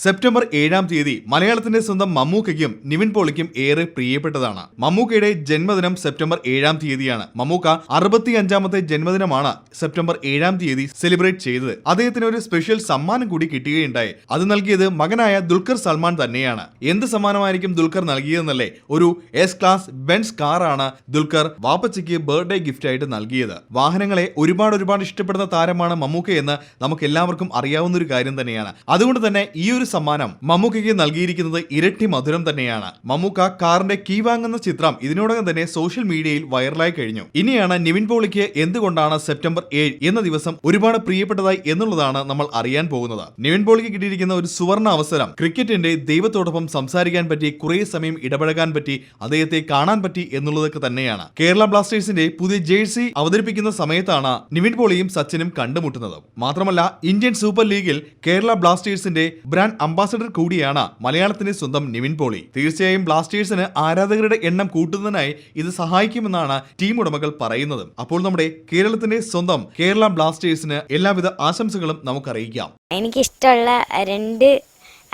September 7-ാം തീയതി മലയാളത്തിന്റെ സ്വന്തം മമ്മൂക്കയ്ക്കും നിവിൻ പോളിക്കും ഏറെ പ്രിയപ്പെട്ടതാണ്. മമ്മൂക്കയുടെ ജന്മദിനം സെപ്റ്റംബർ 7-ാം തീയതിയാണ്. മമ്മൂക്ക 65-ാമത്തെ ജന്മദിനമാണ് സെപ്റ്റംബർ 7-ാം തീയതി സെലിബ്രേറ്റ് ചെയ്തത്. അദ്ദേഹത്തിന് ഒരു സ്പെഷ്യൽ സമ്മാനം കൂടി കിട്ടുകയുണ്ടായി. അത് നൽകിയത് മകനായ ദുൽഖർ സൽമാൻ തന്നെയാണ്. എന്ത് സമ്മാനമായിരിക്കും ദുൽഖർ നൽകിയതെന്നല്ലേ? ഒരു എസ് ക്ലാസ് ബെൻസ് കാറാണ് ദുൽഖർ വാപ്പച്ചയ്ക്ക് ബർത്ത്ഡേ ഗിഫ്റ്റ് ആയിട്ട് നൽകിയത്. വാഹനങ്ങളെ ഒരുപാട് ഇഷ്ടപ്പെടുന്ന താരമാണ് മമ്മൂക്ക എന്ന് നമുക്ക് എല്ലാവർക്കും അറിയാവുന്ന ഒരു കാര്യം തന്നെയാണ്. അതുകൊണ്ട് തന്നെ ഈ ഒരു സമ്മാനം മമ്മൂക്കയ്ക്ക് നൽകിയിരിക്കുന്നത് ഇരട്ടി മധുരം തന്നെയാണ്. മമ്മൂക്ക കാറിന്റെ കീ വാങ്ങുന്ന ചിത്രം ഇതിനോടകം തന്നെ സോഷ്യൽ മീഡിയയിൽ വൈറലായി കഴിഞ്ഞു. ഇനിയാണ് നിവിൻ പോളിക്ക് എന്തുകൊണ്ടാണ് സെപ്റ്റംബർ 7 എന്ന ദിവസം ഒരുപാട് പ്രിയപ്പെട്ടതായി എന്നുള്ളതാണ് നമ്മൾ അറിയാൻ പോകുന്നത്. നിവിൻ പോളിക്ക് കിട്ടിയിരിക്കുന്ന ഒരു സുവർണ അവസരം ക്രിക്കറ്റിന്റെ ദൈവത്തോടൊപ്പം സംസാരിക്കാൻ പറ്റി, കുറെ സമയം ഇടപഴകാൻ പറ്റി, അദ്ദേഹത്തെ കാണാൻ പറ്റി എന്നുള്ളതൊക്കെ തന്നെയാണ്. കേരള ബ്ലാസ്റ്റേഴ്സിന്റെ പുതിയ ജേഴ്സി അവതരിപ്പിക്കുന്ന സമയത്താണ് നിവിൻ പോളിയും സച്ചിനും കണ്ടുമുട്ടുന്നത്. മാത്രമല്ല ഇന്ത്യൻ സൂപ്പർ ലീഗിൽ കേരള ബ്ലാസ്റ്റേഴ്സിന്റെ ബ്രാൻഡ് അംബാസഡർ കൂടിയാണ് മലയാളത്തിന്റെ സ്വന്തം നിവിൻ പോളി. തീർച്ചയായും ബ്ലാസ്റ്റേഴ്സിന് ആരാധകരുടെ എണ്ണം കൂട്ടുന്നതിനായി ഇത് സഹായിക്കുമെന്നാണ് ടീം ഉടമകൾ പറയുന്നത്. അപ്പോൾ നമ്മുടെ കേരളത്തിന്റെ സ്വന്തം കേരള ബ്ലാസ്റ്റേഴ്സിന് എല്ലാവിധ ആശംസകളും നമുക്കറിയിക്കാം. എനിക്കിഷ്ടമുള്ള 2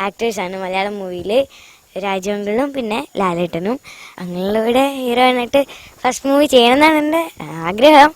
ആക്ടേഴ്സാണ് മലയാളം മൂവിയിൽ, രാജമംഗളും പിന്നെ ലാലേട്ടനും. അങ്ങനെയുള്ള ഹീറോയിനായിട്ട് ഫസ്റ്റ് മൂവി ചെയ്യണമെന്നാണ് എൻ്റെ ആഗ്രഹം.